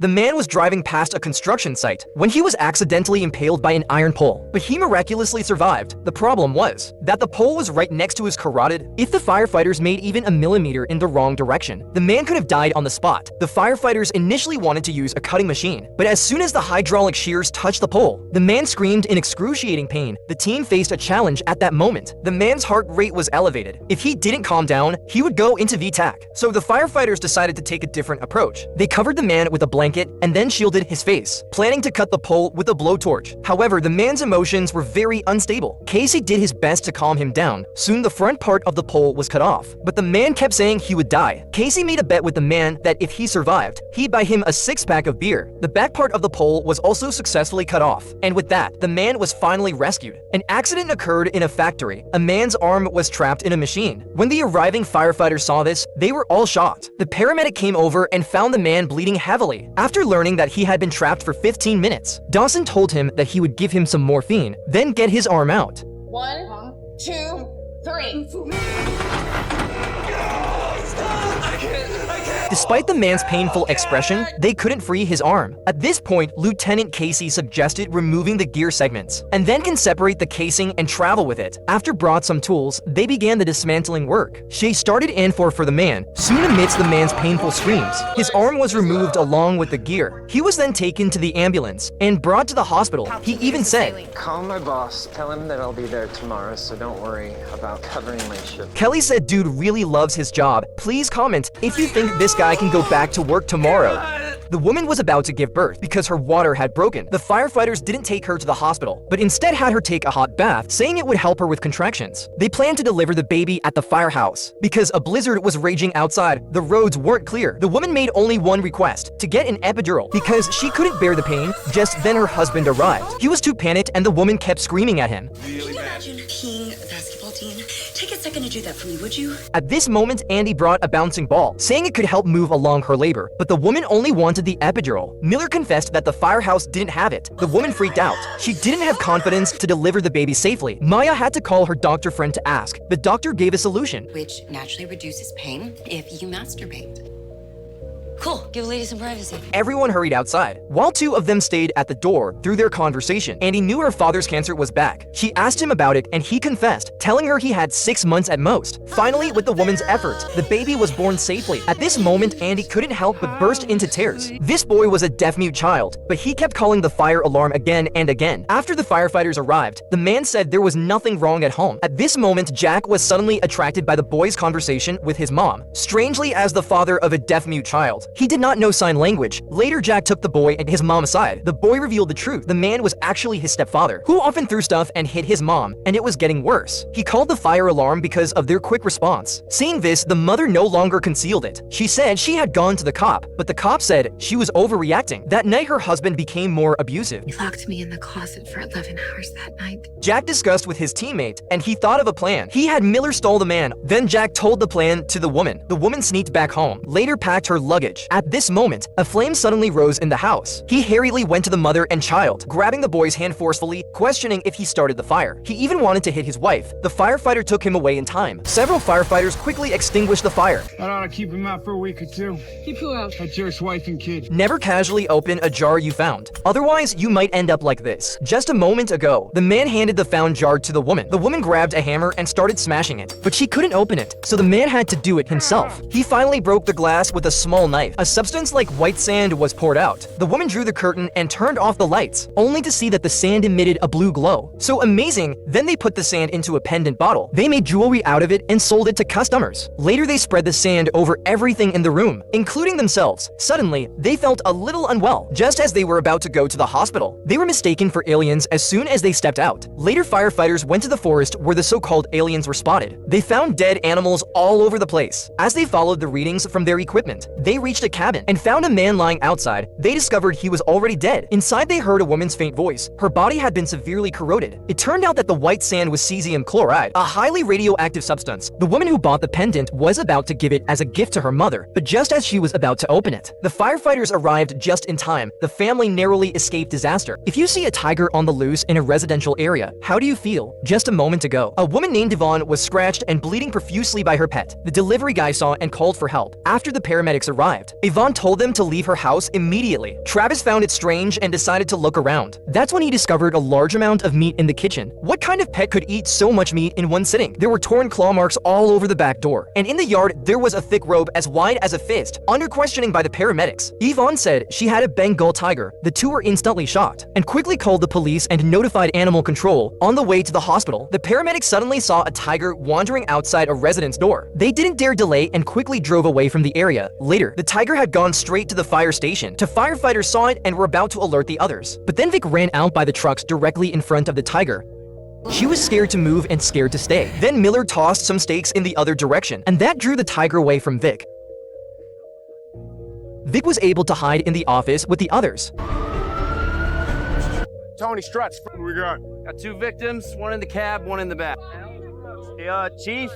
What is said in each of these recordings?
The man was driving past a construction site when he was accidentally impaled by an iron pole, but he miraculously survived. The problem was that the pole was right next to his carotid. If the firefighters made even a millimeter in the wrong direction, the man could have died on the spot. The firefighters initially wanted to use a cutting machine, but as soon as the hydraulic shears touched the pole, the man screamed in excruciating pain. The team faced a challenge at that moment. The man's heart rate was elevated. If he didn't calm down, he would go into VTAC. So the firefighters decided to take a different approach. They covered the man with a blanket and then shielded his face, planning to cut the pole with a blowtorch. However, the man's emotions were very unstable. Casey did his best to calm him down. Soon the front part of the pole was cut off, but the man kept saying he would die. Casey made a bet with the man that if he survived, he'd buy him a 6-pack of beer. The back part of the pole was also successfully cut off, and with that, the man was finally rescued. An accident occurred in a factory. A man's arm was trapped in a machine. When the arriving firefighters saw this, they were all shocked. The paramedic came over and found the man bleeding heavily. After learning that he had been trapped for 15 minutes, Dawson told him that he would give him some morphine, then get his arm out. 1, 2, 3. Despite the man's painful expression, they couldn't free his arm. At this point, Lieutenant Casey suggested removing the gear segments, and then can separate the casing and travel with it. After brought some tools, they began the dismantling work. She started N4 for the man. Soon amidst the man's painful screams, his arm was removed along with the gear. He was then taken to the ambulance and brought to the hospital. He even said, "Call my boss, tell him that I'll be there tomorrow, so don't worry about covering my shift." Kelly said dude really loves his job. Please comment if you think this guy can go back to work tomorrow. The woman was about to give birth because her water had broken. The firefighters didn't take her to the hospital, but instead had her take a hot bath, saying it would help her with contractions. They planned to deliver the baby at the firehouse. Because a blizzard was raging outside, the roads weren't clear. The woman made only one request, to get an epidural, because she couldn't bear the pain. Just then her husband arrived. He was too panicked and the woman kept screaming at him. Can you imagine peeing a basketball team? Take a second to do that for me, would you? At this moment, Andy brought a bouncing ball, saying it could help move along her labor, but the woman only wanted the epidural. Miller confessed that the firehouse didn't have it. The woman freaked out. She didn't have confidence to deliver the baby safely. Maya had to call her doctor friend to ask. The doctor gave a solution, Which naturally reduces pain if you masturbate. Cool, give the lady some privacy. Everyone hurried outside, while two of them stayed at the door. Through their conversation, Andy knew her father's cancer was back. She asked him about it and he confessed, telling her he had 6 months at most. Finally, with the woman's efforts, the baby was born safely. At this moment, Andy couldn't help but burst into tears. This boy was a deaf-mute child, but he kept calling the fire alarm again and again. After the firefighters arrived, the man said there was nothing wrong at home. At this moment, Jack was suddenly attracted by the boy's conversation with his mom. Strangely, as the father of a deaf-mute child, he did not know sign language. Later, Jack took the boy and his mom aside. The boy revealed the truth. The man was actually his stepfather, who often threw stuff and hit his mom, and it was getting worse. He called the fire alarm because of their quick response. Seeing this, the mother no longer concealed it. She said she had gone to the cop, but the cop said she was overreacting. That night, her husband became more abusive. He locked me in the closet for 11 hours that night. Jack discussed with his teammate, and he thought of a plan. He had Miller stole the man. Then Jack told the plan to the woman. The woman sneaked back home, later packed her luggage. At this moment, a flame suddenly rose in the house. He hurriedly went to the mother and child, grabbing the boy's hand forcefully, questioning if he started the fire. He even wanted to hit his wife. The firefighter took him away in time. Several firefighters quickly extinguished the fire. I ought to keep him out for a week or two. Keep who out? A jerk's wife and kid. Never casually open a jar you found. Otherwise, you might end up like this. Just a moment ago, the man handed the found jar to the woman. The woman grabbed a hammer and started smashing it, but she couldn't open it, so the man had to do it himself. He finally broke the glass with a small knife. A substance like white sand was poured out. The woman drew the curtain and turned off the lights, only to see that the sand emitted a blue glow. So amazing, then they put the sand into a pendant bottle. They made jewelry out of it and sold it to customers. Later, they spread the sand over everything in the room, including themselves. Suddenly, they felt a little unwell. Just as they were about to go to the hospital, they were mistaken for aliens as soon as they stepped out. Later, firefighters went to the forest where the so-called aliens were spotted. They found dead animals all over the place. As they followed the readings from their equipment, they reached a cabin and found a man lying outside. They discovered he was already dead. Inside, they heard a woman's faint voice. Her body had been severely corroded. It turned out that the white sand was cesium chloride, a highly radioactive substance. The woman who bought the pendant was about to give it as a gift to her mother, but just as she was about to open it, the firefighters arrived just in time. The family narrowly escaped disaster. If you see a tiger on the loose in a residential area, how do you feel? Just a moment ago, a woman named Yvonne was scratched and bleeding profusely by her pet. The delivery guy saw and called for help. After the paramedics arrived, arrived. Yvonne told them to leave her house immediately. Travis found it strange and decided to look around. That's when he discovered a large amount of meat in the kitchen. What kind of pet could eat so much meat in one sitting? There were torn claw marks all over the back door, and in the yard there was a thick rope as wide as a fist. Under questioning by the paramedics, Yvonne said she had a Bengal tiger. The two were instantly shocked and quickly called the police and notified animal control. On the way to the hospital, the paramedics suddenly saw a tiger wandering outside a resident's door. They didn't dare delay and quickly drove away from the area. Later, the tiger had gone straight to the fire station. The firefighters saw it and were about to alert the others. But then Vic ran out by the trucks directly in front of the tiger. She was scared to move and scared to stay. Then Miller tossed some stakes in the other direction, and that drew the tiger away from Vic. Vic was able to hide in the office with the others. Tony Struts. What we got? Got 2 victims, one in the cab, one in the back. Hey, Chief,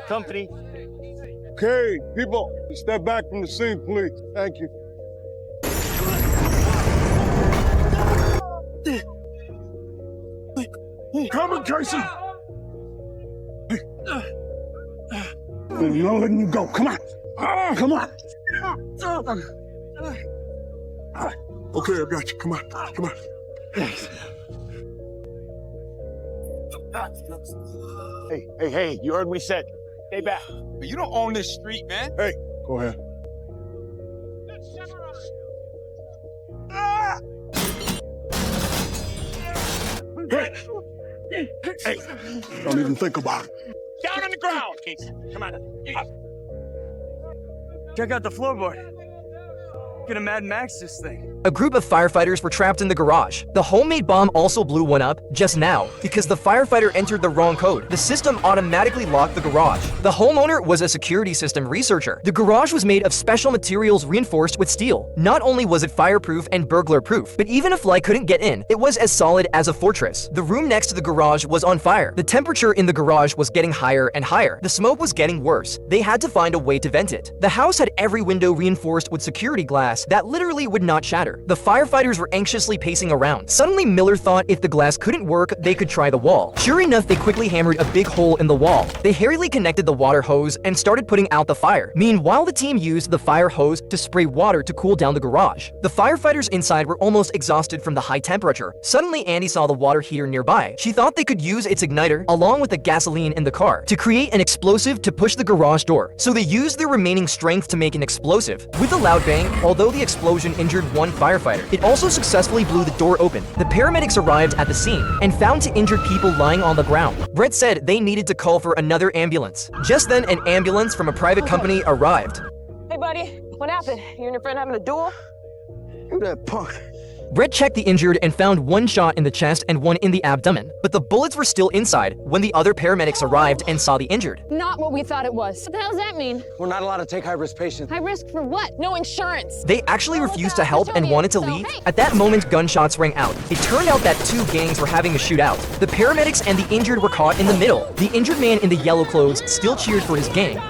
company. Okay, people, step back from the scene, please. Thank you. Come on, Casey. I'm not letting you go. Come on. Come on. Okay, I got you. Come on. Come on. Hey, you heard what we said. Stay back. You don't own this street, man. Hey, go ahead. Hey, don't even think about it. Down on the ground. Come on. Check out the floorboard. Gonna Mad Max this thing. A group of firefighters were trapped in the garage. The homemade bomb also blew one up just now because the firefighter entered the wrong code. The system automatically locked the garage. The homeowner was a security system researcher. The garage was made of special materials reinforced with steel. Not only was it fireproof and burglar-proof, but even if light couldn't get in, it was as solid as a fortress. The room next to the garage was on fire. The temperature in the garage was getting higher and higher. The smoke was getting worse. They had to find a way to vent it. The house had every window reinforced with security glass that literally would not shatter. The firefighters were anxiously pacing around. Suddenly, Miller thought if the glass couldn't work, they could try the wall. Sure enough, they quickly hammered a big hole in the wall. They hurriedly connected the water hose and started putting out the fire. Meanwhile, the team used the fire hose to spray water to cool down the garage. The firefighters inside were almost exhausted from the high temperature. Suddenly, Andy saw the water heater nearby. She thought they could use its igniter, along with the gasoline in the car, to create an explosive to push the garage door. So they used their remaining strength to make an explosive. With a loud bang, although the explosion injured one firefighter, it also successfully blew the door open. The paramedics arrived at the scene and found 2 injured people lying on the ground. Brett said they needed to call for another ambulance. Just then, an ambulance from a private company arrived. Hey, buddy, what happened? You and your friend having a duel? Who that punk? Brett checked the injured and found 1 shot in the chest and 1 in the abdomen, but the bullets were still inside when the other paramedics arrived and saw the injured. Not what we thought it was. What the hell does that mean? We're not allowed to take high-risk patients. High risk for what? No insurance. They actually refused to help and wanted to leave. At that moment, gunshots rang out. It turned out that 2 gangs were having a shootout. The paramedics and the injured were caught in the middle. The injured man in the yellow clothes still cheered for his gang.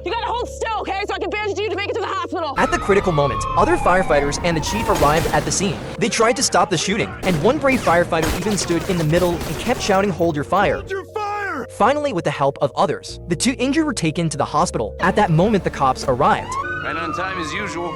You gotta hold still, okay? So I can bandage you to make it to the hospital. At the critical moment, other firefighters and the chief arrived at the scene. They tried to stop the shooting, and one brave firefighter even stood in the middle and kept shouting, "Hold your fire." Hold your fire! Finally, with the help of others, the 2 injured were taken to the hospital. At that moment, the cops arrived. Right on time as usual.